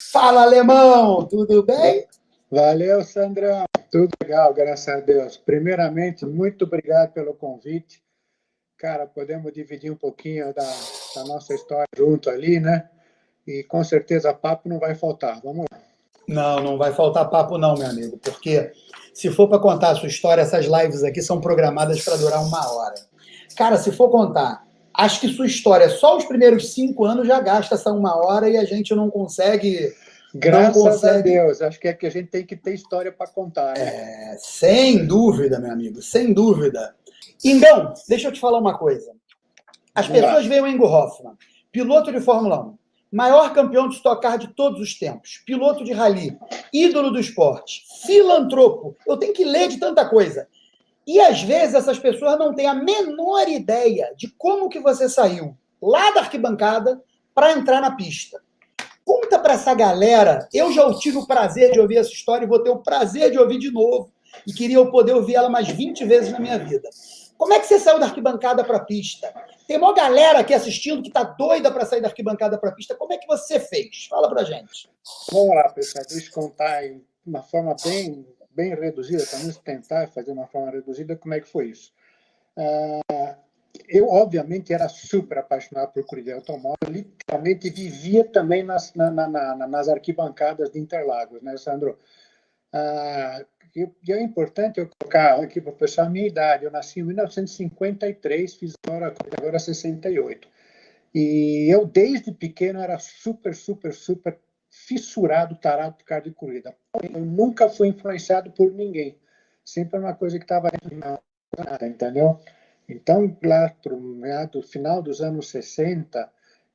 Fala, alemão! Tudo bem? Valeu, Sandrão. Tudo legal, graças a Deus. Primeiramente, muito obrigado pelo convite. Cara, podemos dividir um pouquinho da nossa história junto ali, né? E com certeza papo não vai faltar. Vamos lá. Não, não vai faltar papo não, meu amigo, porque se for para contar a sua história, essas lives aqui são programadas para durar 1 hora. Cara, se for contar, acho que sua história, só os primeiros 5 anos já gasta essa 1 hora e a gente não consegue. Não Graças a consegue. Deus. Acho que é que a gente tem que ter história para contar, né? Sem dúvida, meu amigo, sem dúvida. Então, deixa eu te falar uma coisa. As pessoas veem o Ingo Hoffmann, piloto de Fórmula 1, maior campeão de Stock Car de todos os tempos, piloto de rally, ídolo do esporte, filantropo. Eu tenho que ler de tanta coisa. E às vezes essas pessoas não têm a menor ideia de como que você saiu lá da arquibancada para entrar na pista. Conta para essa galera. Eu já tive o prazer de ouvir essa história e vou ter o prazer de ouvir de novo. E queria poder ouvir ela mais 20 vezes na minha vida. Como é que você saiu da arquibancada para a pista? Tem uma galera aqui assistindo que está doida para sair da arquibancada para a pista. Como é que você fez? Fala para gente. Vamos lá, pessoal. Deixa eu contar de uma forma bem reduzida, pelo menos tentar fazer uma forma reduzida, como é que foi isso. Eu, obviamente, era super apaixonado por corrida de automóvel, literalmente vivia também nas arquibancadas de Interlagos, né, Sandro? E é importante eu colocar aqui para o pessoal a minha idade. Eu nasci em 1953, fiz agora 68. E eu, desde pequeno, era super fissurado, tarado por carro de corrida. Eu nunca fui influenciado por ninguém. Sempre uma coisa que estava dentro de nada, entendeu? Então, lá para o final dos anos 60,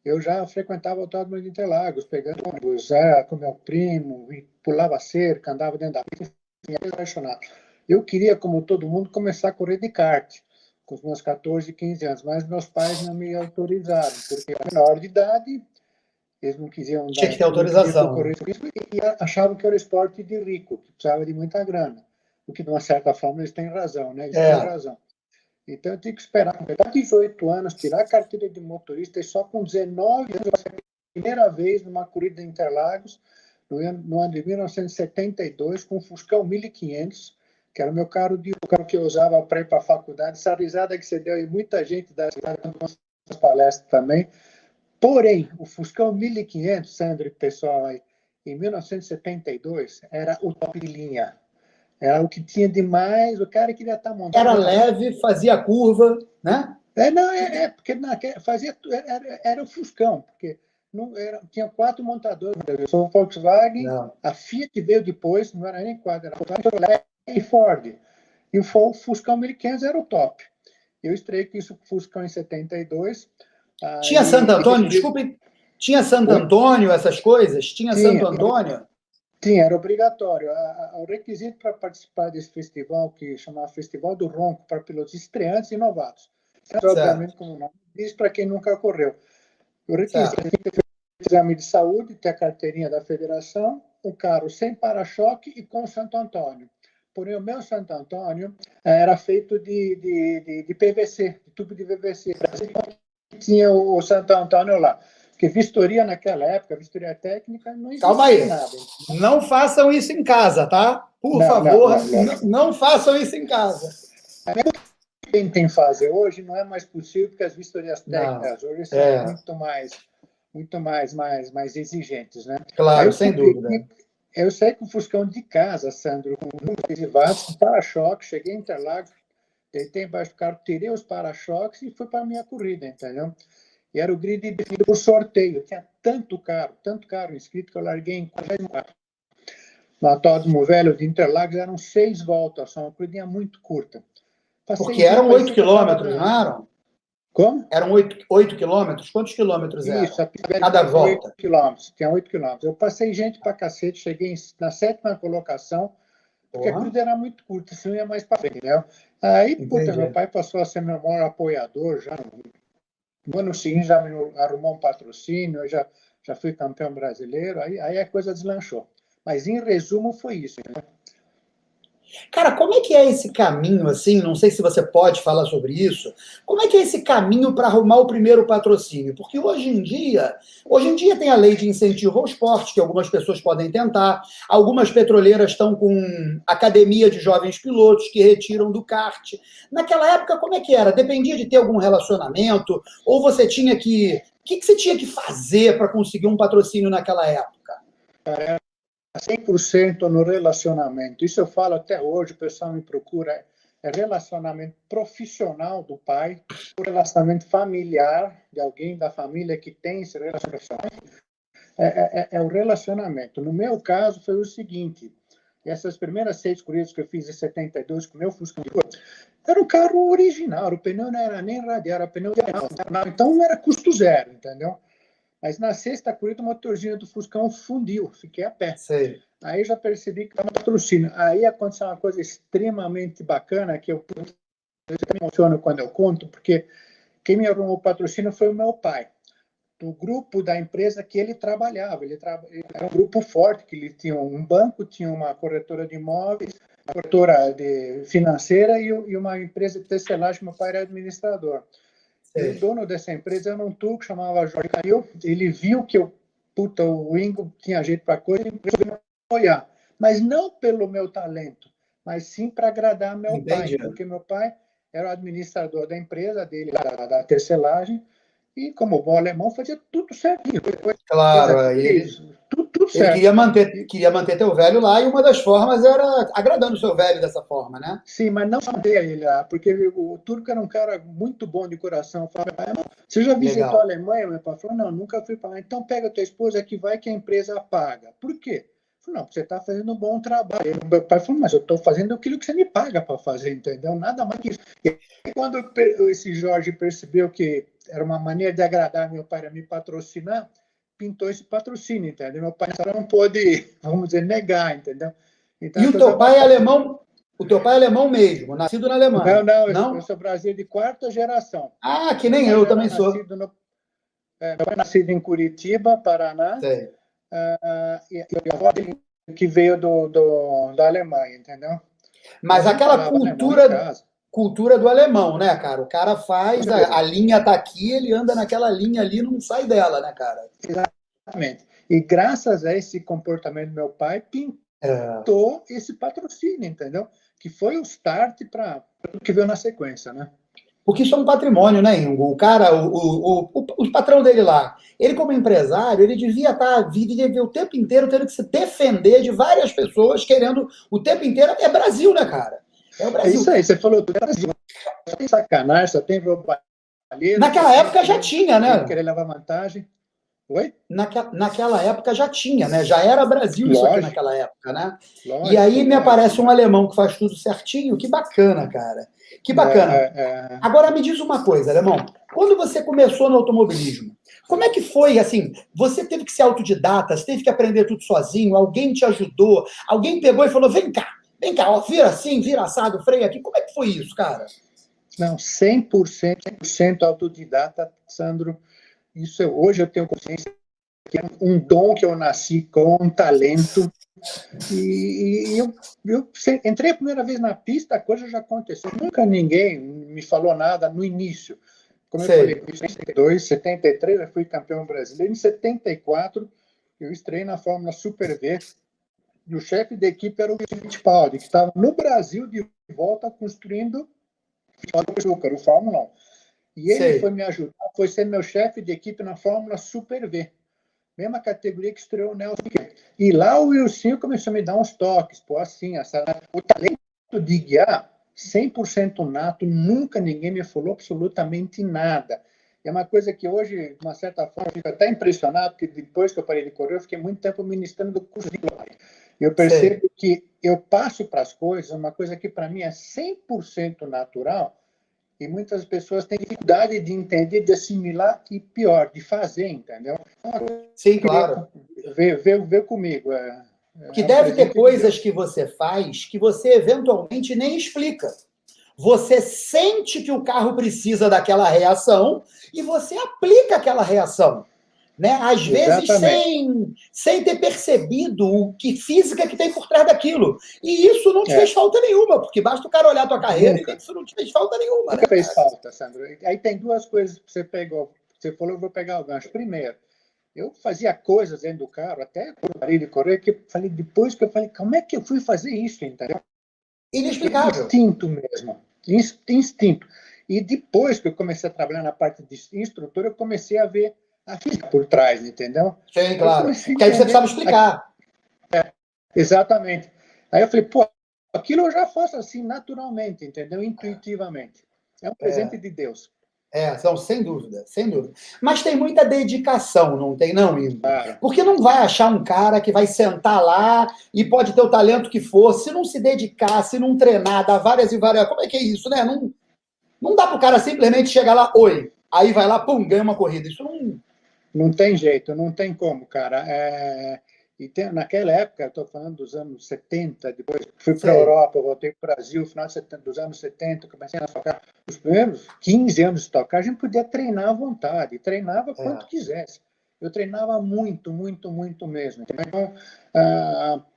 eu já frequentava o Autódromo de Interlagos, pegando ônibus com meu primo, e pulava cerca, andava dentro da pista, era apaixonado. Eu queria, como todo mundo, começar a correr de kart, com os meus 14, 15 anos, mas meus pais não me autorizaram, porque eu era menor de idade, eles não quisiam Tinha dar, que ter não queriam que eu autorização. corresse isso, e achavam que era esporte de rico, que precisava de muita grana. O que, de uma certa forma, eles têm razão, né? Eles tinham razão. Então, eu tinha que esperar, completar 18 anos, tirar a carteira de motorista, e só com 19 anos, a primeira vez numa corrida em Interlagos, no ano de 1972, com um Fuscão 1500, que era o meu carro que eu usava para ir para a faculdade. Essa risada que você deu, e muita gente dá nas palestras também. Porém, o Fuscão 1500, Sandro e pessoal, aí, em 1972, era o top de linha. Era o que tinha de mais, o cara queria estar montado. Era leve, fazia curva, né? Porque era o Fuscão, porque não, tinha 4 montadores. Eu sou o Volkswagen, a Fiat veio depois, não era nem 4, era Volkswagen e Ford. E o Fuscão 1500 era o top. Eu estreiei com isso, o Fuscão em 72. Tinha Santo Antônio, desculpe, tinha Santo Antônio, essas coisas? Tinha Santo Antônio? Tinha, era obrigatório. O requisito para participar desse festival, que chamava Festival do Ronco, para pilotos estreantes e novatos. Obviamente, como não diz para quem nunca correu. O requisito é ter exame de saúde, ter a carteirinha da federação, o carro sem para-choque e com Santo Antônio. Porém, o meu Santo Antônio era feito de PVC, de tubo de PVC. Tinha o Santo Antônio lá. Porque vistoria naquela época, vistoria técnica, não existia. Calma aí. Nada. Não façam isso em casa, tá? Por favor, não façam isso em casa. Tentem fazer hoje, não é mais possível, porque as vistorias técnicas hoje são muito mais exigentes, né? Claro, sem dúvida. Eu saí com o Fuscão de casa, Sandro, com com para-choque, cheguei em Interlagos, deitei embaixo do carro, tirei os para-choques e fui para a minha corrida, entendeu? E era o grid definido por sorteio. Tinha tanto carro inscrito, que eu larguei em 44. No Autódromo Velho de Interlagos eram 6 voltas, só uma corridinha muito curta. Porque eram 8 quilômetros, não eram? Como? Eram 8 quilômetros? Quantos quilômetros eram? Isso, cada volta. 8 quilômetros, tinha 8 quilômetros. Eu passei gente pra cacete, cheguei na 7ª colocação, porque a corrida era muito curta, senão ia mais para frente, né? Aí, meu pai passou a ser meu maior apoiador, já no ano seguinte já me arrumou um patrocínio, eu já fui campeão brasileiro, aí a coisa deslanchou. Mas, em resumo, foi isso, né? Cara, como é que é esse caminho, assim? Não sei se você pode falar sobre isso. Como é que é esse caminho para arrumar o primeiro patrocínio? Porque hoje em dia tem a lei de incentivo ao esporte, que algumas pessoas podem tentar. Algumas petroleiras estão com academia de jovens pilotos que retiram do kart. Naquela época, como é que era? Dependia de ter algum relacionamento? Ou você tinha que... O que você tinha que fazer para conseguir um patrocínio naquela época? 100% no relacionamento. Isso eu falo até hoje, o pessoal me procura. É relacionamento profissional do pai, o relacionamento familiar de alguém da família que tem esse relacionamento. É o relacionamento. No meu caso, foi o seguinte: essas primeiras 6 corridas que eu fiz em 72 com o meu Fusca, era o carro original, o pneu não era nem radial, era pneu de então era custo zero, entendeu? Mas na 6ª corrida, o motorzinho do Fuscão fundiu, fiquei a pé. Sei. Aí já percebi que era patrocínio. Aí aconteceu uma coisa extremamente bacana, que eu me emociono quando eu conto, porque quem me arrumou o patrocínio foi o meu pai, do grupo da empresa que ele trabalhava. Ele era um grupo forte, que ele tinha um banco, tinha uma corretora de imóveis, uma corretora financeira e uma empresa de tecelagem, meu pai era administrador. E o dono dessa empresa era um turco que chamava Jorge Calil. Ele viu que o Ingo tinha jeito para coisa e resolveu me apoiar. Mas não pelo meu talento, mas sim para agradar meu Entendi. pai. Porque meu pai era o administrador da empresa dele, da tecelagem, e como bom alemão, fazia tudo certinho. Claro, Tudo ele certo. queria manter teu velho lá, e uma das formas era agradando o seu velho dessa forma, né? Sim, mas não mandei ele lá, porque o turco era um cara muito bom de coração. Falava, você já visitou a Alemanha? Meu pai falou, não, nunca fui para lá. Então pega a tua esposa que vai que a empresa paga. Por quê? Eu falei, não, você está fazendo um bom trabalho. Meu pai falou, mas eu estou fazendo aquilo que você me paga para fazer, entendeu? Nada mais que isso. E quando esse Jorge percebeu que era uma maneira de agradar meu pai a me patrocinar, pintou esse patrocínio, entendeu? Meu pai não pôde, vamos dizer, negar, entendeu? Então, e o teu pai é alemão? O teu pai é alemão mesmo, nascido na Alemanha? Não, eu sou brasileiro de 4ª geração. Ah, que nem eu também sou. Meu pai nascido em Curitiba, Paraná, e a avó dele que veio da Alemanha, entendeu? Mas aquela cultura do alemão, né, cara? O cara faz, a linha tá aqui, ele anda naquela linha ali, não sai dela, né, cara? Exatamente. E graças a esse comportamento do meu pai, pintou esse patrocínio, entendeu? Que foi o start para tudo que veio na sequência, né? Porque isso é um patrimônio, né, Ingo? O cara, o patrão dele lá, ele como empresário, ele devia ver o tempo inteiro tendo que se defender de várias pessoas querendo o tempo inteiro. É Brasil, né, cara? É o Brasil. É isso aí, você falou do Brasil. Só tem sacanagem, só tem roubalheiro. Naquela época já tinha, né? Querer levar vantagem. Oi? Naquela época já tinha, né? Já era Brasil isso aqui naquela época, né? Lógico, e aí me aparece um alemão que faz tudo certinho. Que bacana, cara. Que bacana. Agora me diz uma coisa, alemão. Quando você começou no automobilismo, como é que foi, assim, você teve que ser autodidata, você teve que aprender tudo sozinho, alguém te ajudou, alguém pegou e falou, vem cá, ó, vira assim, vira assado, freia aqui. Como é que foi isso, cara? Não, 100% autodidata, Sandro. Isso hoje eu tenho consciência que é um dom que eu nasci com, um talento. E eu entrei a primeira vez na pista, a coisa já aconteceu. Nunca ninguém me falou nada no início. Como eu falei, em 72, 73, eu fui campeão brasileiro. Em 74, eu estreiei na Fórmula Super V. E o chefe da equipe era o Fittipaldi, que estava no Brasil de volta construindo o Fórmula 1. E ele foi me ajudar, foi ser meu chefe de equipe na Fórmula Super V. Mesma categoria que estreou o Nelson Piquet. E lá o Wilson começou a me dar uns toques. Pô, assim, o talento de guiar, 100% nato, nunca ninguém me falou absolutamente nada. É uma coisa que hoje, de uma certa forma, eu fico até impressionado, porque depois que eu parei de correr, eu fiquei muito tempo ministrando do curso de glória. Eu percebo que eu passo para as coisas uma coisa que para mim é 100% natural, e muitas pessoas têm dificuldade de entender, de assimilar e, pior, de fazer, entendeu? Sim, claro. Ver comigo. Que deve ter coisas que você faz que você eventualmente nem explica. Você sente que o carro precisa daquela reação e você aplica aquela reação. né? Às vezes sem ter percebido o que física que tem por trás daquilo. E isso não te fez falta nenhuma, porque basta o cara olhar a tua carreira e ver que isso não te fez falta nenhuma. Nunca fez falta, Sandro. Aí tem duas coisas que você pegou. Você falou, eu vou pegar o gancho. Primeiro, eu fazia coisas dentro do carro, até quando eu parei de correr, que eu falei, depois que eu falei, como é que eu fui fazer isso, entendeu? Inexplicável. Instinto mesmo. Instinto. E depois que eu comecei a trabalhar na parte de instrutor, eu comecei a ver a física por trás, entendeu? Sim, claro. Porque aí você precisava explicar. Exatamente. Aí eu falei, pô, aquilo eu já faço assim naturalmente, entendeu? Intuitivamente. É um presente de Deus. Não, sem dúvida, sem dúvida. Mas tem muita dedicação, não tem, não, Igor? Claro. Porque não vai achar um cara que vai sentar lá e pode ter o talento que for, se não se dedicar, se não treinar, dar várias e várias. Como é que é isso, né? Não dá para o cara simplesmente chegar lá, oi, aí vai lá, pum, ganha uma corrida. Isso não. Não tem jeito, não tem como, cara. Naquela época, estou falando dos anos 70, depois fui para a Europa, voltei para o Brasil, final dos anos 70, comecei a tocar. Os primeiros 15 anos de tocar, a gente podia treinar à vontade, treinava quanto quisesse. Eu treinava muito, muito, muito mesmo. Então,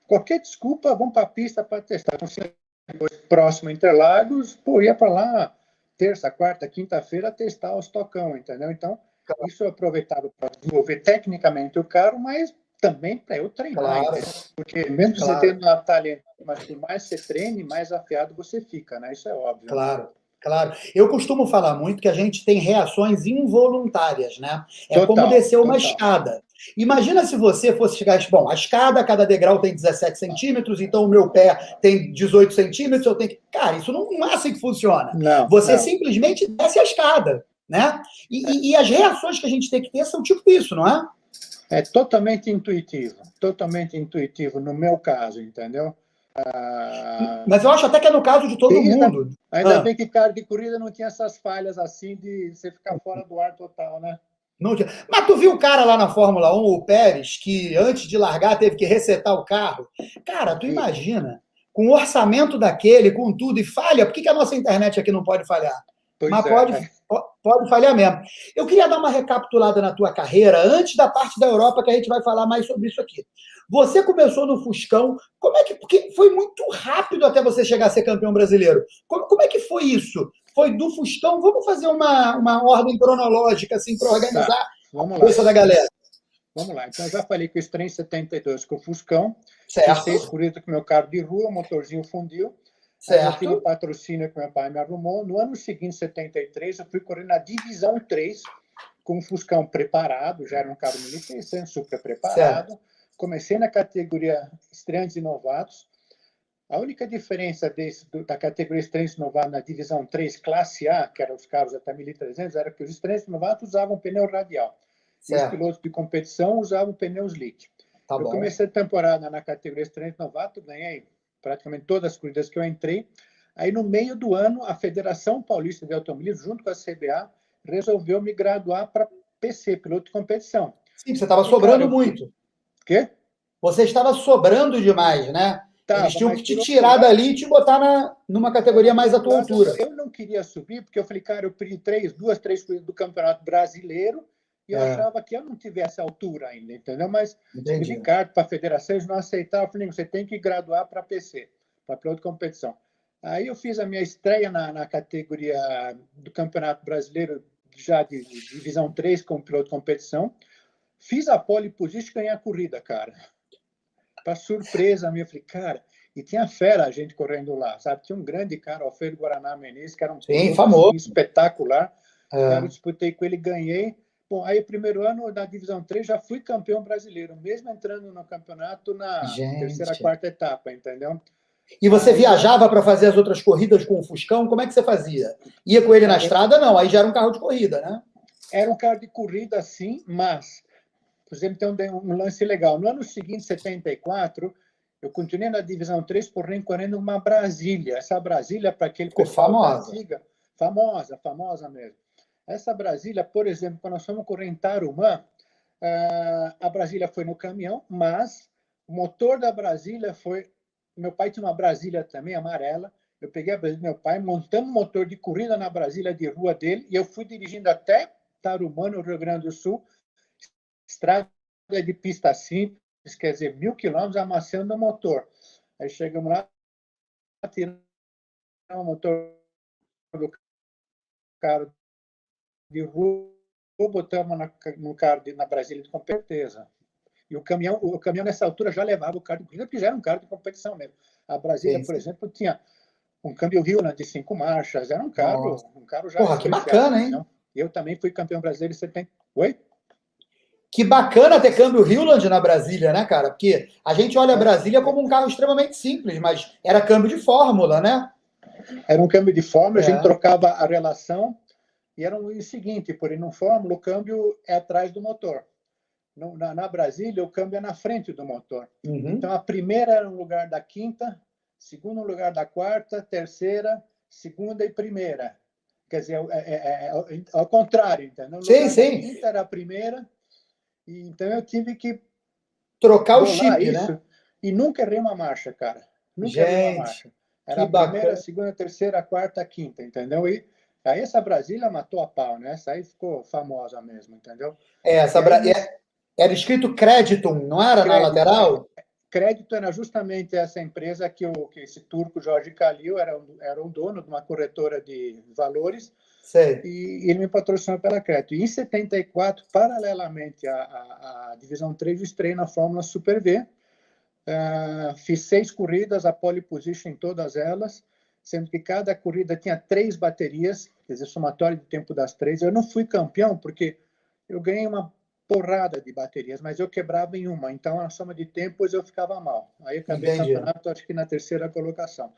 qualquer desculpa, vamos para a pista para testar. Depois, próximo Interlagos, ia para lá terça, quarta, quinta-feira testar os tocão, entendeu? Então, isso eu aproveitava para desenvolver tecnicamente o carro, mas também para eu treinar, entendeu? Porque mesmo você tendo uma talento, mas por mais você treine, mais afiado você fica, né? Isso é óbvio. Claro. Claro. Eu costumo falar muito que a gente tem reações involuntárias, né? Como descer uma escada. Imagina se você fosse chegar... Bom, a escada, cada degrau tem 17 centímetros, então o meu pé tem 18 centímetros, eu tenho que... Cara, isso não é assim que funciona. Você simplesmente desce a escada, né? E as reações que a gente tem que ter são tipo isso, não é? É totalmente intuitivo no meu caso, entendeu? Mas eu acho até que é no caso de todo mundo. Ainda bem que carro de corrida não tinha essas falhas assim de você ficar fora do ar total, né? Não tinha. Mas tu viu o cara lá na Fórmula 1, o Pérez, que antes de largar teve que resetar o carro? Cara, tu imagina, com o orçamento daquele, com tudo, e falha, por que a nossa internet aqui não pode falhar? Mas pode falhar mesmo. Eu queria dar uma recapitulada na tua carreira, antes da parte da Europa, que a gente vai falar mais sobre isso aqui. Você começou no Fuscão, porque foi muito rápido até você chegar a ser campeão brasileiro. Como é que foi isso? Foi do Fuscão? Vamos fazer uma ordem cronológica, assim, para organizar a cabeça da galera. Vamos lá. Então, eu já falei que eu estreiei em 72 com o Fuscão. Certo. Fiz 6 corridas com o meu carro de rua, o motorzinho fundiu. Certo. Aí eu tive patrocínio que meu pai me arrumou. No ano seguinte, 73, eu fui correr na Divisão 3, com o Fuscão preparado, já era um carro 1.600, super preparado. Certo. Comecei na categoria estreantes e novatos. A única diferença da categoria estreantes e novatos na Divisão 3, classe A, que eram os carros até 1.300, era que os estreantes e novatos usavam pneu radial. Certo. E os pilotos de competição usavam pneus slick. Eu comecei a temporada na categoria estreante novato, ganhei praticamente todas as corridas que eu entrei. Aí, no meio do ano, a Federação Paulista de Automobilismo, junto com a CBA, resolveu me graduar para PC, piloto de competição. Sim, você estava sobrando muito. Quê? Você estava sobrando demais, né? Eles tinham que te tirar dali e te botar numa categoria mais à tua altura. Eu não queria subir, porque eu falei, cara, eu perdi 2, 3 corridas do Campeonato Brasileiro, e eu achava que eu não tivesse altura ainda, entendeu? Mas escrevi carta para a federação, eles não aceitaram. Eu falei, você tem que graduar para PC, para piloto de competição. Aí eu fiz a minha estreia na categoria do Campeonato Brasileiro, já de Divisão 3, como piloto de competição. Fiz a pole position e ganhei a corrida, cara. Para surpresa minha, eu falei, cara... E tinha fera a gente correndo lá, sabe? Tinha um grande cara, Alfredo Guaraná Menezes, que era um famoso, espetacular. Cara, eu disputei com ele, ganhei. Bom, aí o primeiro ano da Divisão 3 já fui campeão brasileiro, mesmo entrando no campeonato na terceira, quarta etapa, entendeu? E você viajava para fazer as outras corridas com o Fuscão? Como é que você fazia? Ia com ele na estrada? Não, aí já era um carro de corrida, né? Era um carro de corrida, sim, mas, por exemplo, tem um lance legal. No ano seguinte, 74, eu continuei na Divisão 3, porém, correndo uma Brasília. Essa Brasília, para aquele pessoal famosa. Antiga, famosa mesmo. Essa Brasília, por exemplo, quando nós fomos correr em Tarumã, a Brasília foi no caminhão, mas o motor da Brasília foi... Meu pai tinha uma Brasília também, amarela. Eu peguei a Brasília do meu pai, montamos um motor de corrida na Brasília de rua dele, e eu fui dirigindo até Tarumã, no Rio Grande do Sul, estrada de pista simples, quer dizer, 1.000 quilômetros amassando o motor. Aí chegamos lá, tiramos o motor do carro de rua, botamos no carro na Brasília com certeza. E o caminhão nessa altura já levava o carro de corrida, porque já era um carro de competição mesmo. A Brasília, por exemplo, tinha um câmbio Hewland de 5 marchas, era um carro já Porra, que bacana, hein? Não? Eu também fui campeão brasileiro em 70. Oi? Que bacana ter câmbio Hewland na Brasília, né, cara? Porque a gente olha a Brasília como um carro extremamente simples, mas era câmbio de fórmula, né? Era um câmbio de fórmula, a gente trocava a relação, e era o seguinte, por ir no fórmula, o câmbio é atrás do motor. Na Brasília, o câmbio é na frente do motor. Então, a primeira era no lugar da quinta, segundo no lugar da quarta, terceira, segunda e primeira. Quer dizer, ao contrário, entendeu? No lugar da quinta era a primeira, e então eu tive que trocar o chip, isso, né? E nunca errei uma marcha, cara. Nunca errei uma marcha. Era a primeira, a segunda, a terceira, a quarta, a quinta, entendeu? E aí essa Brasília matou a pau, né? Essa aí ficou famosa mesmo, entendeu? Essa era escrito Creditum, não era na lateral? Crédito era justamente essa empresa que esse turco Jorge Calil era um dono de uma corretora de valores. Sei. E ele me patrocinou pela Crédito. E em 74, paralelamente à Divisão 3, eu estreiei na Fórmula Super V. Fiz 6 corridas, a pole position em todas elas, sendo que cada corrida tinha 3 baterias, quer dizer, somatório de tempo das 3. Eu não fui campeão porque eu ganhei uma porrada de baterias, mas eu quebrava em uma, então a soma de tempos eu ficava mal. Aí acabei o campeonato, acho que na terceira colocação.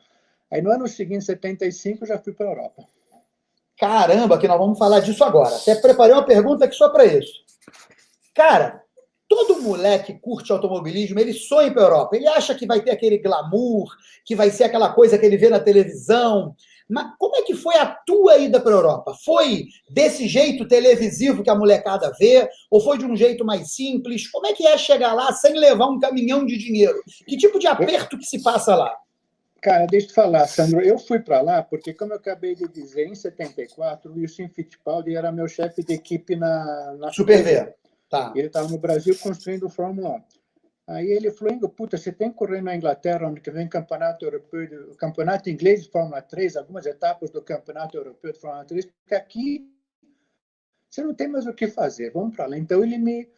Aí no ano seguinte, 75, eu já fui para a Europa. Caramba, que nós vamos falar disso agora. Até preparei uma pergunta aqui só para isso. Cara, todo moleque que curte automobilismo, ele sonha para a Europa. Ele acha que vai ter aquele glamour, que vai ser aquela coisa que ele vê na televisão. Mas como é que foi a tua ida para a Europa? Foi desse jeito televisivo que a molecada vê? Ou foi de um jeito mais simples? Como é que é chegar lá sem levar um caminhão de dinheiro? Que tipo de aperto que se passa lá? Cara, deixa eu te falar, Sandro, eu fui para lá porque, como eu acabei de dizer, em 74, o Wilson Fittipaldi era meu chefe de equipe na Super V. Tá. Ele estava no Brasil construindo o Fórmula 1. Aí ele falou, puta, você tem que correr na Inglaterra, onde vem campeonato europeu, campeonato inglês de Fórmula 3, algumas etapas do campeonato europeu de Fórmula 3, porque aqui você não tem mais o que fazer, vamos para lá. Então ele me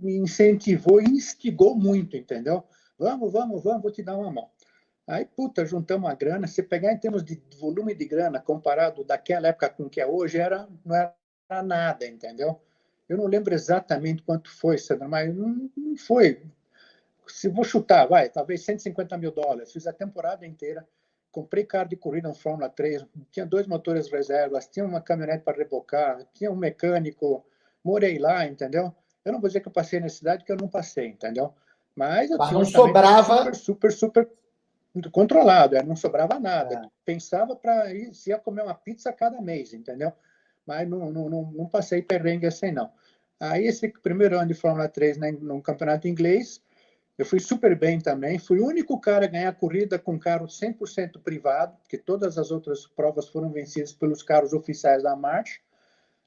incentivou e instigou muito, entendeu? Vamos, vou te dar uma mão. Aí, puta, juntamos a grana. Se pegar em termos de volume de grana, comparado daquela época com o que é hoje, não era nada, entendeu? Eu não lembro exatamente quanto foi, Sandra, mas não foi. Se vou chutar, talvez $150 mil. Fiz a temporada inteira, comprei carro de corrida no Fórmula 3, tinha 2 motores reservas, tinha uma caminhonete para rebocar, tinha um mecânico, morei lá, entendeu? Eu não vou dizer que eu passei necessidade, que eu não passei, entendeu? Mas eu tinha não sobrava... super controlado, não sobrava nada. Pensava para ir, se ia comer uma pizza cada mês, entendeu? Mas não passei perrengue assim, não. Aí, esse primeiro ano de Fórmula 3, né, no campeonato inglês, eu fui super bem também. Fui o único cara a ganhar corrida com carro 100% privado, porque todas as outras provas foram vencidas pelos carros oficiais da March,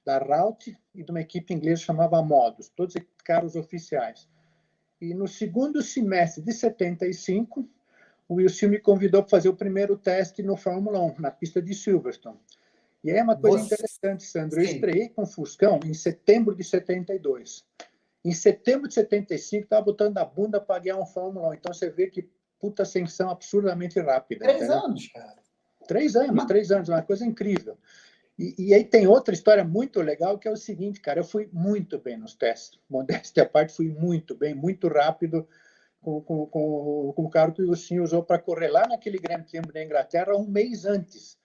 da Raut e de uma equipe inglesa chamada Modus, todos carros oficiais. E no segundo semestre de 75, o Wilson me convidou para fazer o primeiro teste no Fórmula 1, na pista de Silverstone. E aí é uma coisa interessante, Sandro. Eu estreiei com o Fuscão em setembro de 72. Em setembro de 75, estava botando a bunda para ganhar um Fórmula 1. Então você vê que puta ascensão absurdamente rápida. 3 anos, cara. 3 anos, uma coisa incrível. E aí tem outra história muito legal, que é o seguinte, cara, eu fui muito bem nos testes. Modéstia à parte, fui muito bem, muito rápido, com o carro que o Wilson usou para correr lá naquele Grande Prêmio da Inglaterra um mês antes.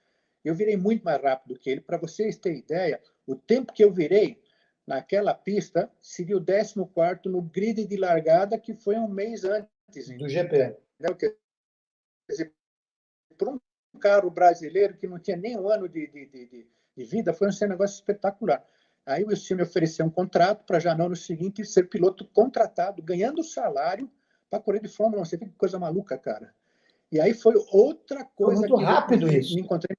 Eu virei muito mais rápido que ele. Para vocês terem ideia, o tempo que eu virei naquela pista seria o 14º no grid de largada, que foi um mês antes. Do GP. Quer dizer, por um carro brasileiro que não tinha nem um ano de vida, foi um negócio espetacular. Aí o Wilson me ofereceu um contrato para já no ano seguinte ser piloto contratado, ganhando salário para correr de Fórmula 1. Você vê que coisa maluca, cara. E aí foi outra coisa muito rápido isso. Me encontrei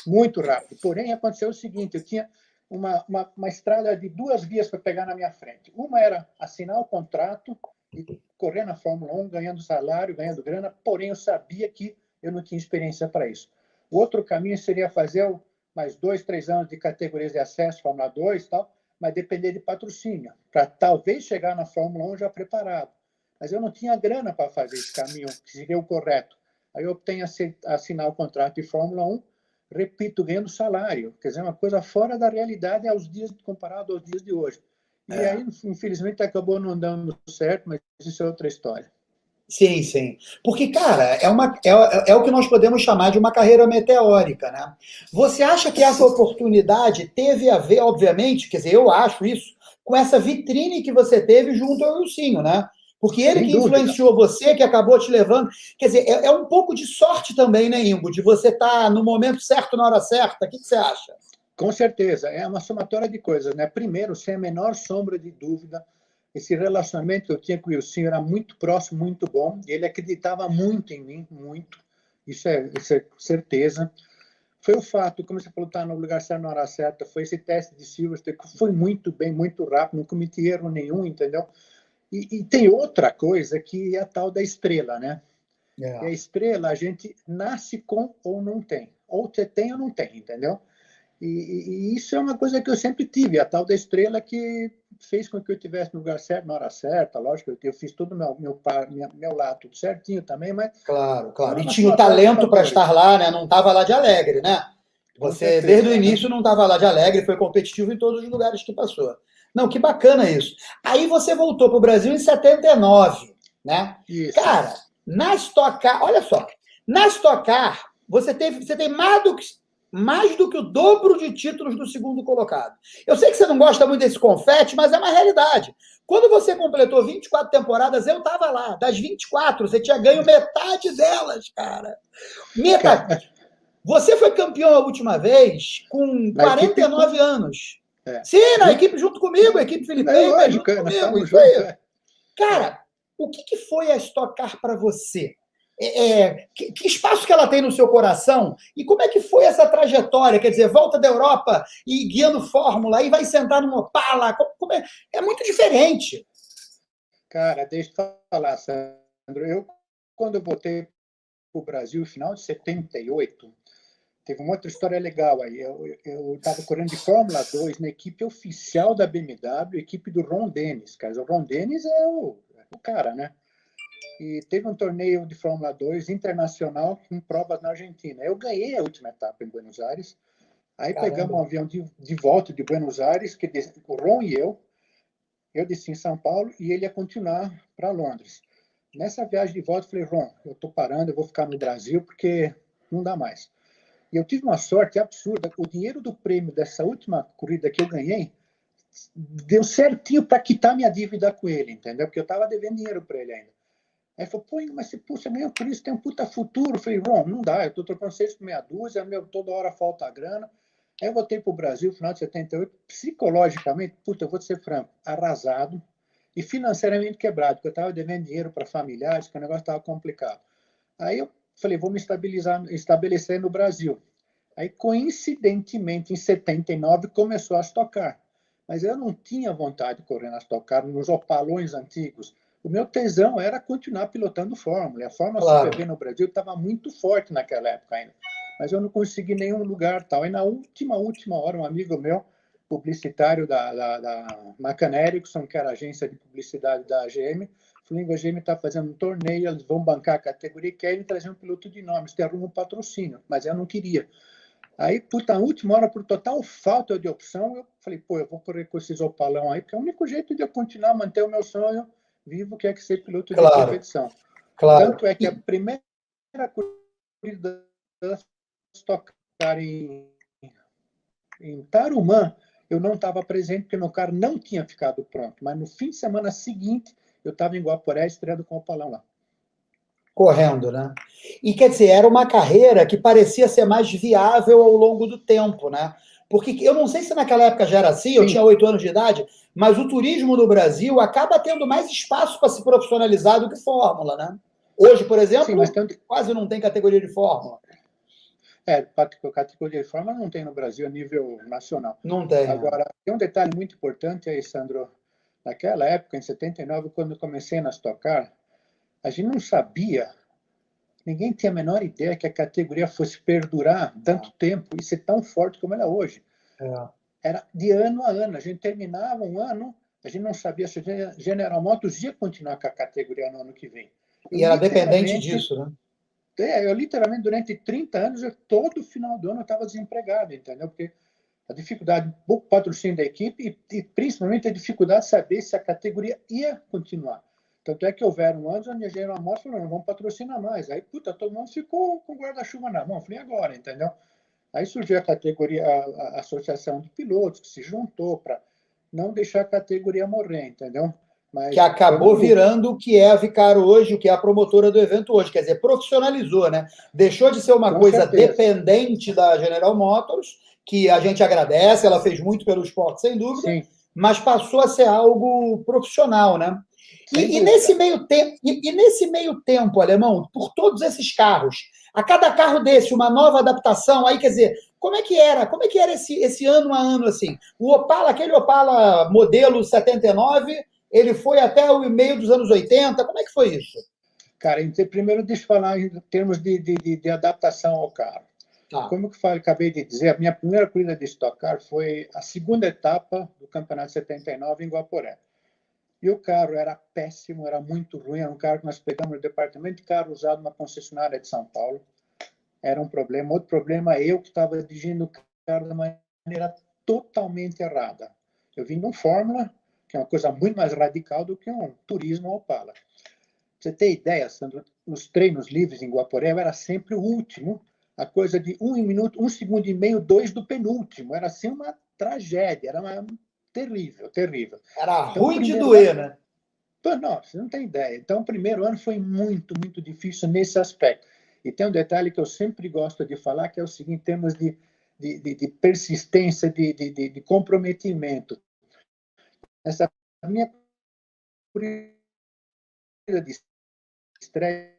muito rápido. Porém, aconteceu o seguinte, eu tinha uma estrada de 2 vias para pegar na minha frente. Uma era assinar o contrato e correr na Fórmula 1, ganhando salário, ganhando grana, porém eu sabia que eu não tinha experiência para isso. O outro caminho seria fazer mais 2, 3 anos de categorias de acesso, Fórmula 2 e tal, mas depender de patrocínio, para talvez chegar na Fórmula 1 já preparado. Mas eu não tinha grana para fazer esse caminho, que seria o correto. Aí eu optei em assinar o contrato de Fórmula 1, repito, ganhando salário. Quer dizer, uma coisa fora da realidade comparado aos dias de hoje. E aí, infelizmente, acabou não dando certo, mas isso é outra história. Sim, sim. Porque, cara, é o que nós podemos chamar de uma carreira meteórica, né? Você acha que essa oportunidade teve a ver, obviamente, quer dizer, eu acho isso, com essa vitrine que você teve junto ao Ilcinho, né? Porque ele que influenciou você, que acabou te levando. Quer dizer, é um pouco de sorte também, né, Ingo? De você estar no momento certo, na hora certa. O que você acha? Com certeza. É uma somatória de coisas, né? Primeiro, sem a menor sombra de dúvida, esse relacionamento que eu tinha com o Ilcinho era muito próximo, muito bom. Ele acreditava muito em mim, muito. Isso é certeza. Foi o fato, como você falou, estar no lugar certo na hora certa. Foi esse teste de Silverstone, que foi muito bem, muito rápido, não cometi erro nenhum, entendeu? E tem outra coisa que é a tal da estrela, né? E a estrela a gente nasce com ou não tem. Ou você tem ou não tem, entendeu? E isso é uma coisa que eu sempre tive, a tal da estrela que fez com que eu estivesse no lugar certo, na hora certa. Lógico que eu fiz todo o meu lado tudo certinho também, mas... Claro, claro. E tinha o talento para estar lá, né? Não estava lá de alegre, né? Você, desde o início, não estava lá de alegre, foi competitivo em todos os lugares que passou. Não, que bacana isso. Aí você voltou para o Brasil em 79, né? Isso. Cara, na Stock Car, olha só, na Stock Car, você tem mais do que o dobro de títulos do segundo colocado. Eu sei que você não gosta muito desse confete, mas é uma realidade. Quando você completou 24 temporadas, eu estava lá. Das 24, você tinha ganho metade delas, cara. Metade. Você foi campeão a última vez com 49 anos. Sim, na equipe junto comigo, a equipe Felipe. Lógico, nós estamos juntos. Cara, o que foi a Stock Car para você? Que espaço que ela tem no seu coração? E como é que foi essa trajetória? Quer dizer, volta da Europa e guiando Fórmula, aí vai sentar numa Opala. É muito diferente. Cara, deixa eu falar, Sandro. Eu, quando eu voltei para o Brasil, no final de 78, teve uma outra história legal aí. Eu estava correndo de Fórmula 2 na equipe oficial da BMW, equipe do Ron Dennis. Cara, o Ron Dennis é o cara, né? E teve um torneio de Fórmula 2 internacional com provas na Argentina. Eu ganhei a última etapa em Buenos Aires. Aí pegamos um avião de volta de Buenos Aires, que o Ron e eu desci em São Paulo e ele ia continuar para Londres. Nessa viagem de volta, eu falei, Ron, eu estou parando, eu vou ficar no Brasil porque não dá mais. E eu tive uma sorte absurda. O dinheiro do prêmio dessa última corrida que eu ganhei deu certinho para quitar minha dívida com ele, entendeu? Porque eu estava devendo dinheiro para ele ainda. Aí ele falou, pô, mas você ganhou por isso, tem um puta futuro. Eu falei, Ron, não dá, eu estou trocando 6 por meia dúzia, toda hora falta a grana. Aí eu voltei para o Brasil, no final de 78, psicologicamente, puta, eu vou ser franco, arrasado e financeiramente quebrado, porque eu estava devendo dinheiro para familiares, que o negócio estava complicado. Aí eu falei, vou me estabelecer no Brasil. Aí, coincidentemente, em 79, começou a Stock Car. Mas eu não tinha vontade de correr na Stock Car, nos opalões antigos. O meu tesão era continuar pilotando Fórmula. A Fórmula CPV no Brasil estava muito forte naquela época ainda. Mas eu não consegui nenhum lugar tal. Aí, na última hora, um amigo meu, publicitário da McCann Erickson, que era a agência de publicidade da AGM, falou, a GM está fazendo um torneio, eles vão bancar a categoria e querem trazer um piloto de nome, você arruma um patrocínio, mas eu não queria. Aí, puta, na última hora, por total falta de opção, eu falei, pô, eu vou correr com esses opalão aí, porque é o único jeito de eu continuar a manter o meu sonho vivo, que é que ser piloto de competição. Claro. Tanto é que a primeira corrida da Stock Car em Tarumã, eu não estava presente, porque meu carro não tinha ficado pronto. Mas no fim de semana seguinte, eu estava em Guaporé, estreando com o opalão lá. Correndo, né? E, quer dizer, era uma carreira que parecia ser mais viável ao longo do tempo, né? Porque eu não sei se naquela época já era assim, eu tinha 8 anos de idade, mas o turismo no Brasil acaba tendo mais espaço para se profissionalizar do que Fórmula, né? Hoje, por exemplo, quase não tem categoria de Fórmula. Categoria de Fórmula não tem no Brasil a nível nacional. Não tem. Agora, tem um detalhe muito importante aí, Sandro. Naquela época, em 79, quando eu comecei na Stock Car, a gente não sabia, ninguém tinha a menor ideia que a categoria fosse perdurar tanto tempo e ser tão forte como ela é hoje. Era de ano a ano. A gente terminava um ano, a gente não sabia se a General Motors ia continuar com a categoria no ano que vem. E era dependente disso, né? Eu literalmente, durante 30 anos, todo final do ano eu estava desempregado, entendeu? Porque a dificuldade, o patrocínio da equipe e principalmente a dificuldade de saber se a categoria ia continuar. Tanto é que houveram anos onde a General Motors falou, não vamos patrocinar mais. Aí, todo mundo ficou com o guarda-chuva na mão. Falei, agora, entendeu? Aí surgiu a categoria, a Associação de Pilotos, que se juntou para não deixar a categoria morrer, entendeu? Mas, que acabou virando o que é a Vicaro hoje, o que é a promotora do evento hoje. Quer dizer, profissionalizou, né? Deixou de ser uma coisa dependente da General Motors, que a gente agradece, ela fez muito pelo esporte, sem dúvida, sim, mas passou a ser algo profissional, né? E nesse meio tempo, Alemão, por todos esses carros, a cada carro desse, uma nova adaptação, aí quer dizer, como é que era esse ano a ano, assim? O Opala, aquele Opala modelo 79, ele foi até o meio dos anos 80, como é que foi isso? Cara, primeiro deixa eu falar em termos de adaptação ao carro. Como eu acabei de dizer, a minha primeira corrida de Stock Car foi a segunda etapa do Campeonato 79 em Guaporé. E o carro era péssimo, era muito ruim, era um carro que nós pegamos no departamento de carro usado na concessionária de São Paulo. Era um problema. Outro problema, eu que estava dirigindo o carro de maneira totalmente errada. Eu vim de um Fórmula, que é uma coisa muito mais radical do que um turismo Opala. Pra você ter ideia, Sandro, nos treinos livres em Guaporé, eu era sempre o último, a coisa de 1 minuto, 1 segundo e meio, 2 do penúltimo. Era assim uma tragédia, era uma terrível, terrível. Era então, ruim de doer, né? Não, você não tem ideia. Então, o primeiro ano foi muito, muito difícil nesse aspecto. E tem um detalhe que eu sempre gosto de falar, que é o seguinte, em termos de persistência, de comprometimento. Essa minha corrida de estreia...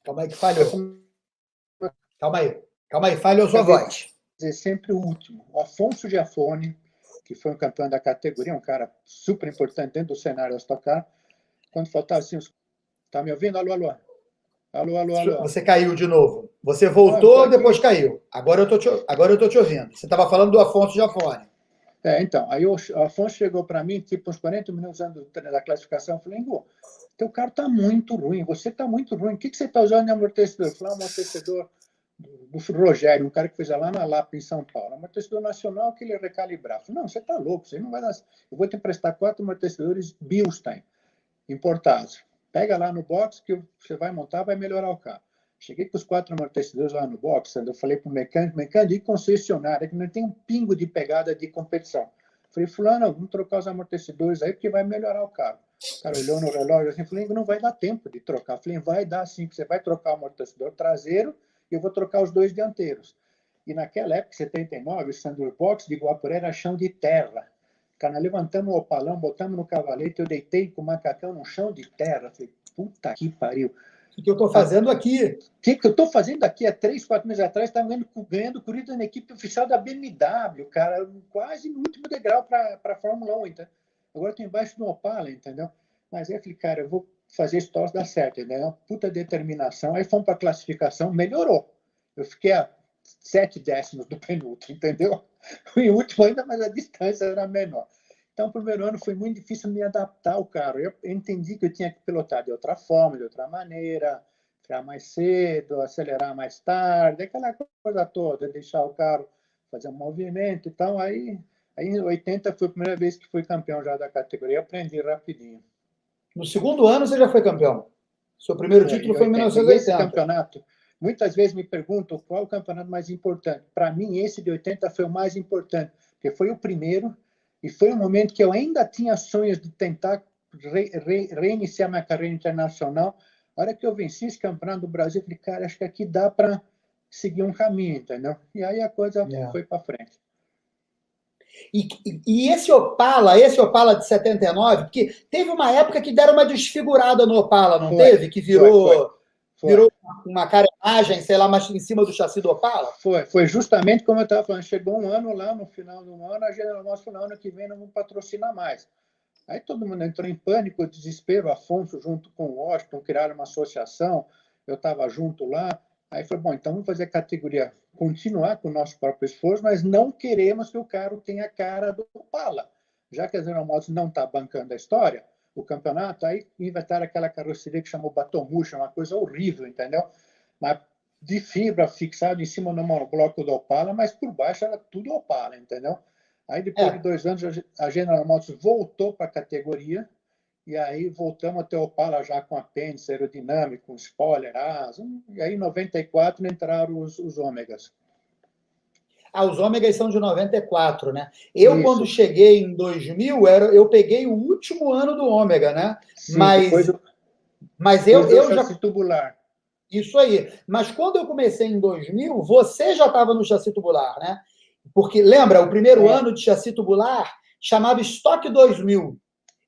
Calma aí que falhou. Calma aí, falhou sua voz. É sempre o último. O Afonso Giafone, que foi um campeão da categoria, um cara super importante dentro do cenário da Stock Car, quando faltava assim... Tá me ouvindo? Alô, alô. Alô, alô, alô. Você caiu de novo. Você voltou, depois caiu. Agora eu tô te ouvindo. Você estava falando do Afonso Giafone. Então, aí o Afonso chegou para mim, tipo, uns 40 minutos antes da classificação, eu falei, Ingo, teu carro está muito ruim, você está muito ruim, o que você está usando de amortecedor? Eu falei, amortecedor do Rogério, um cara que fez lá na Lapa, em São Paulo, amortecedor nacional que ele ia recalibrar. Eu falei, não, você está louco, você não vai dar... Eu vou te emprestar 4 amortecedores Bilstein, importados. Pega lá no box que você vai montar, vai melhorar o carro. Cheguei com os 4 amortecedores lá no box, eu falei para o mecânico de concessionária, que não tem um pingo de pegada de competição. Falei, fulano, vamos trocar os amortecedores aí, porque vai melhorar o carro. O cara olhou no relógio assim, falei, não vai dar tempo de trocar. Falei, vai dar sim, você vai trocar o amortecedor traseiro e eu vou trocar os 2 dianteiros. E naquela época, 79, o Sandro Box de Guaporé era chão de terra. Cara, levantamos o opalão, botamos no cavalete, eu deitei com o macacão no chão de terra. Falei, puta que pariu. O que eu estou fazendo aqui? O que eu estou fazendo aqui? Há 3, 4 meses atrás, estava ganhando corrida na equipe oficial da BMW, cara, quase no último degrau para a Fórmula 1. Então. Agora estou embaixo do Opala, entendeu? Mas aí eu falei, cara, eu vou fazer esse troço dar certo, entendeu? Puta determinação. Aí fomos para a classificação, melhorou. Eu fiquei a 7 décimos do penúltimo, entendeu? Fui último ainda, mas a distância era menor. Então, o primeiro ano foi muito difícil me adaptar ao carro. Eu entendi que eu tinha que pilotar de outra forma, de outra maneira, frear mais cedo, acelerar mais tarde, aquela coisa toda, deixar o carro fazer um movimento e tal. Aí em 80 foi a primeira vez que fui campeão já da categoria, aprendi rapidinho. No segundo ano você já foi campeão? Seu primeiro título foi em 1980. Esse campeonato, muitas vezes me perguntam qual é o campeonato mais importante. Para mim, esse de 80 foi o mais importante, porque foi o primeiro. E foi um momento que eu ainda tinha sonhos de tentar reiniciar minha carreira internacional. A hora que eu venci esse campeonato do Brasil, eu falei, cara, acho que aqui dá para seguir um caminho, entendeu? E aí a coisa foi para frente. E esse Opala de 79, porque teve uma época que deram uma desfigurada no Opala, não teve? Que virou... Virou uma carenagem, sei lá, mas em cima do chassi do Opala? Foi justamente como eu estava falando. Chegou um ano lá, no final do ano, a General Motors falou, ano que vem não vamos patrocinar mais. Aí todo mundo entrou em pânico, desespero. Afonso, junto com o Washington, criaram uma associação. Eu estava junto lá. Aí foi bom, então vamos fazer a categoria, continuar com o nosso próprio esforço, mas não queremos que o carro tenha a cara do Opala. Já que a General Motors não está bancando a história, o campeonato, aí inventaram aquela carroceria que chamou Batomuxa, uma coisa horrível, entendeu? Mas de fibra fixado em cima do monobloco do Opala, mas por baixo era tudo Opala, entendeu? Aí depois de 2 anos a General Motors voltou para a categoria e aí voltamos a ter Opala já com apêndice aerodinâmico, spoiler, asa, e aí em 94 entraram os ômegas. Os ômegas são de 94, né? Eu, quando cheguei em 2000, eu peguei o último ano do ômega, né? Sim, mas eu já... tubular. Isso aí. Mas quando eu comecei em 2000, você já estava no chassi tubular, né? Porque, lembra, o primeiro ano de chassi tubular chamava Stock 2000.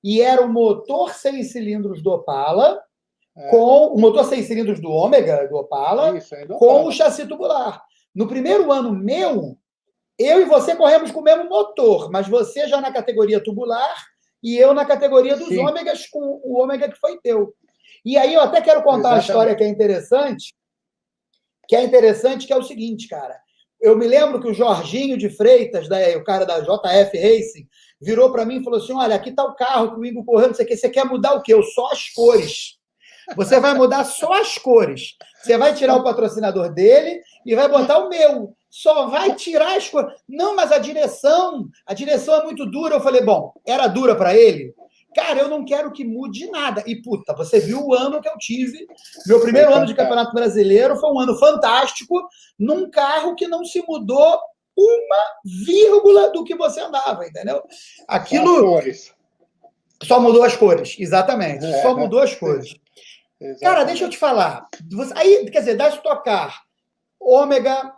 E era o motor 6 cilindros do Opala, com o motor 6 cilindros do ômega, do Opala, com o chassi tubular. No primeiro ano meu, eu e você corremos com o mesmo motor, mas você já na categoria tubular e eu na categoria dos ômegas, com o ômega que foi teu. E aí eu até quero contar uma história que é interessante, que é o seguinte, cara. Eu me lembro que o Jorginho de Freitas, o cara da JF Racing, virou para mim e falou assim, olha, aqui está o carro que o Igor correu, não sei o que, você quer mudar o quê? Só as cores. Você vai mudar só as cores. Você vai tirar o patrocinador dele e vai botar o meu. Só vai tirar as cores. Não, mas a direção é muito dura. Eu falei, bom, era dura para ele? Cara, eu não quero que mude nada. E, puta, você viu o ano que eu tive. Meu primeiro ano de Campeonato Brasileiro foi um ano fantástico, num carro que não se mudou uma vírgula do que você andava, entendeu? Aquilo... Só mudou as cores, exatamente. Só mudou as cores. Exatamente. Cara, deixa eu te falar. Aí, quer dizer, da Stock Car, ômega,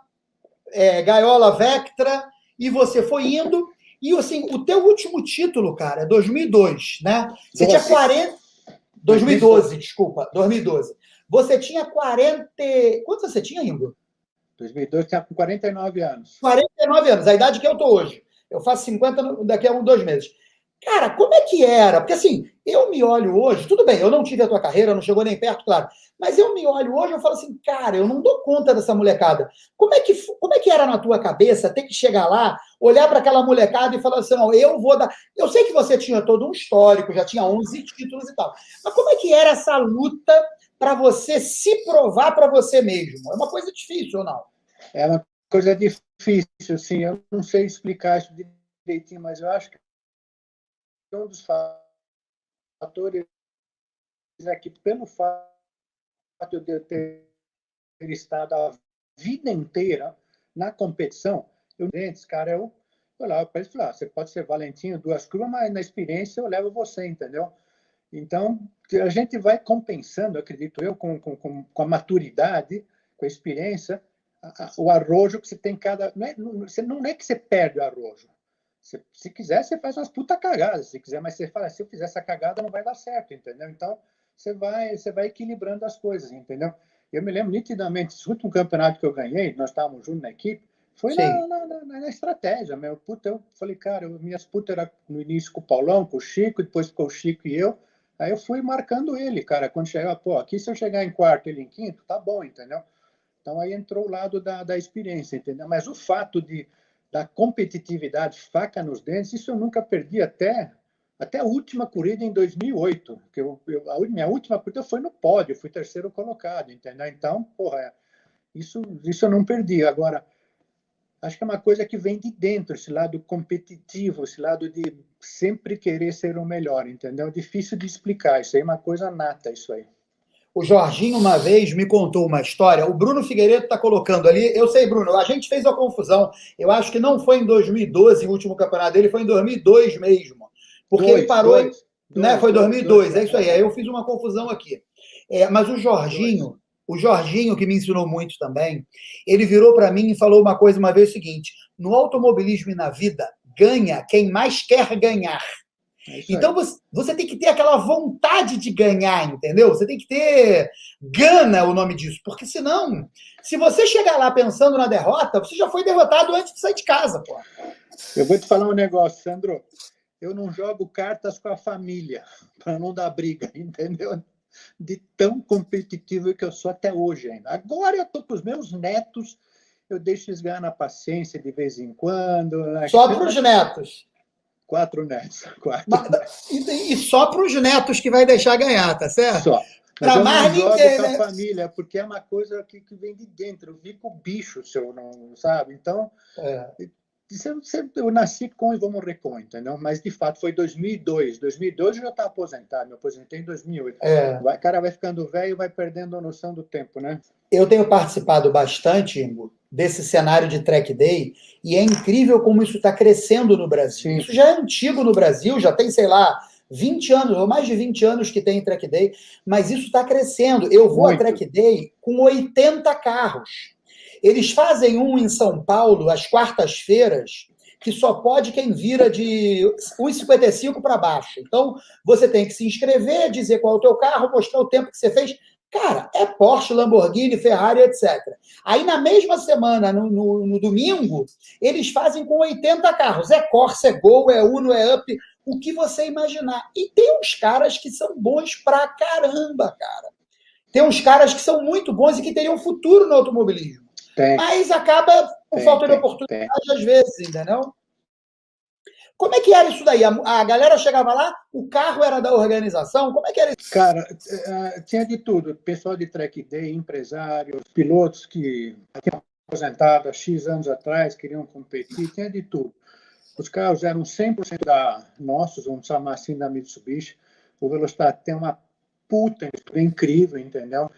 gaiola Vectra, e você foi indo. E, assim, o teu último título, cara, é 2002, né? Você tinha 40... 2012, desculpa, 2012. Você tinha 40... Quantos você tinha, Ingo? 2002, tinha 49 anos. 49 anos, a idade que eu tô hoje. Eu faço 50 daqui a 2 meses. Cara, como é que era? Porque, assim, eu me olho hoje... Tudo bem, eu não tive a tua carreira, não chegou nem perto, claro. Mas eu me olho hoje e falo assim, cara, eu não dou conta dessa molecada. Como é que era na tua cabeça ter que chegar lá, olhar para aquela molecada e falar assim, não, eu vou dar... Eu sei que você tinha todo um histórico, já tinha 11 títulos e tal. Mas como é que era essa luta para você se provar para você mesmo? É uma coisa difícil ou não? É uma coisa difícil, sim. Eu não sei explicar isso direitinho, mas eu acho que um dos fatores é que, pelo fato de eu ter estado a vida inteira na competição, cara, eu olhava para ele e falava, você pode ser Valentinho, 2 curvas, mas na experiência eu levo você, entendeu? Então, a gente vai compensando, acredito eu, com a maturidade, com a experiência, o arrojo que você tem cada... Não é que você perde o arrojo. Se quiser, você faz umas puta cagadas. Se quiser, mas você fala, se eu fizer essa cagada, não vai dar certo, entendeu? Então, você vai equilibrando as coisas, entendeu? Eu me lembro nitidamente, esse último campeonato que eu ganhei, nós estávamos juntos na equipe, foi na estratégia, meu. Puta, eu falei, cara, minhas putas eram no início com o Paulão, com o Chico, depois ficou o Chico e eu. Aí eu fui marcando ele, cara. Quando chegava, pô, aqui se eu chegar em quarto, ele em quinto, tá bom, entendeu? Então aí entrou o lado da experiência, entendeu? Mas o fato da competitividade, faca nos dentes, isso eu nunca perdi até a última corrida em 2008, que minha última corrida foi no pódio, fui 3º colocado, entendeu? Então, porra, isso eu não perdi. Agora, acho que é uma coisa que vem de dentro, esse lado competitivo, esse lado de sempre querer ser o melhor, entendeu? Difícil de explicar, isso aí é uma coisa nata, isso aí. O Jorginho, uma vez, me contou uma história. O Bruno Figueiredo está colocando ali. Eu sei, Bruno, a gente fez uma confusão. Eu acho que não foi em 2012 o último campeonato dele, foi em 2002 mesmo. Porque ele parou... né? Foi 2002, é isso aí. Aí eu fiz uma confusão aqui. Mas o Jorginho, que me ensinou muito também, ele virou para mim e falou uma coisa uma vez, o seguinte: no automobilismo e na vida, ganha quem mais quer ganhar. Então, você tem que ter aquela vontade de ganhar, entendeu? Você tem que ter gana, o nome disso. Porque senão, se você chegar lá pensando na derrota, você já foi derrotado antes de sair de casa, pô. Eu vou te falar um negócio, Sandro. Eu não jogo cartas com a família, para não dar briga, entendeu? De tão competitivo que eu sou até hoje ainda. Agora eu estou com os meus netos, eu deixo eles ganhar na paciência de vez em quando. Só para os netos. 4 netos. E só para os netos que vai deixar ganhar, tá certo? Só. Para mais ninguém, com a né? família, porque é uma coisa que vem de dentro. Eu fico bicho se eu não, sabe? Então, eu nasci com e vou morrer com, entendeu? Mas, de fato, foi 2002. 2002 eu já estava aposentado. Me aposentei em 2008. O cara vai ficando velho e vai perdendo a noção do tempo, né? Eu tenho participado bastante, Ingo, desse cenário de track day, e é incrível como isso está crescendo no Brasil. Sim. Isso já é antigo no Brasil, já tem, sei lá, 20 anos, ou mais de 20 anos que tem track day, mas isso está crescendo. Eu vou a track day com 80 carros. Eles fazem um em São Paulo, às quartas-feiras, que só pode quem vira de 1,55 para baixo. Então, você tem que se inscrever, dizer qual é o teu carro, mostrar o tempo que você fez. Cara, é Porsche, Lamborghini, Ferrari, etc. Aí, na mesma semana, no domingo, eles fazem com 80 carros. É Corsa, é Gol, é Uno, é Up, o que você imaginar. E tem uns caras que são bons pra caramba, cara. Tem uns caras que são muito bons e que teriam futuro no automobilismo. Mas acaba por falta de oportunidade às vezes, entendeu? Como é que era isso daí? A galera chegava lá, o carro era da organização? Como é que era isso? Cara, tinha de tudo. Pessoal de track day, empresários, pilotos que tinham aposentado há X anos atrás, queriam competir, tinha de tudo. Os carros eram 100% nossos, vamos chamar assim, da Mitsubishi. O Velocitar tem uma puta incrível, entendeu?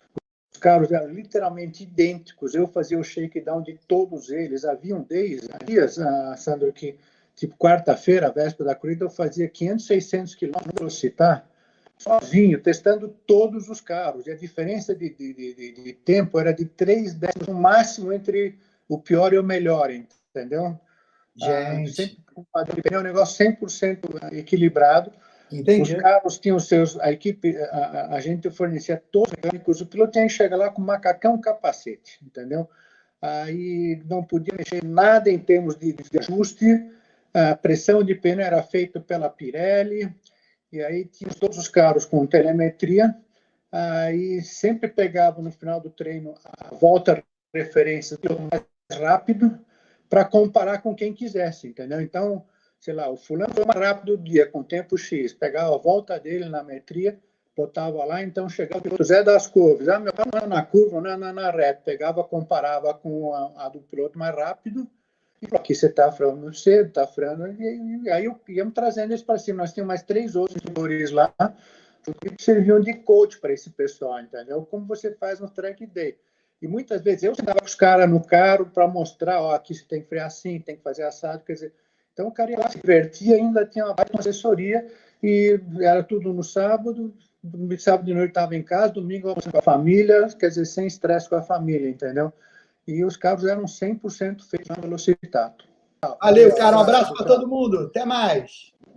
Os carros eram literalmente idênticos. Eu fazia o shakedown de todos eles. Havia dias, Sandro, que tipo quarta-feira, véspera da corrida, eu fazia 500, 600 quilômetros no Velocitar, sozinho, testando todos os carros. E a diferença de tempo era de 3 décimos no máximo entre o pior e o melhor, entendeu? Gente. É um negócio 100% equilibrado. Entendi. Os carros tinham seus... A equipe, a gente fornecia todos os mecânicos. O piloto tinha que chegar lá com macacão e capacete, entendeu? Aí não podia mexer nada em termos de ajuste. A pressão de pneu era feita pela Pirelli. E aí tinha todos os carros com telemetria. Aí sempre pegava no final do treino a volta referência mais rápido para comparar com quem quisesse, entendeu? Então, sei lá, o fulano foi mais rápido do dia, com tempo X, pegava a volta dele na metria, botava lá, então chegava o piloto Zé das curvas, meu carro não é na curva, não é na reta, pegava, comparava com a do piloto mais rápido, e aqui você está freando cedo, está freando, e aí íamos trazendo isso para cima. Nós tínhamos mais 3 outros instrutores lá, que serviam de coach para esse pessoal, entendeu? Como você faz no track day. E muitas vezes eu sentava com os caras no carro para mostrar, ó, aqui você tem que frear assim, tem que fazer assado, quer dizer, então o cara ia lá, se divertia, ainda tinha uma assessoria, e era tudo no sábado de noite estava em casa, domingo com a família, quer dizer, sem estresse com a família, entendeu? E os carros eram 100% feitos na Velocitato. Valeu, cara, um abraço para todo mundo, até mais.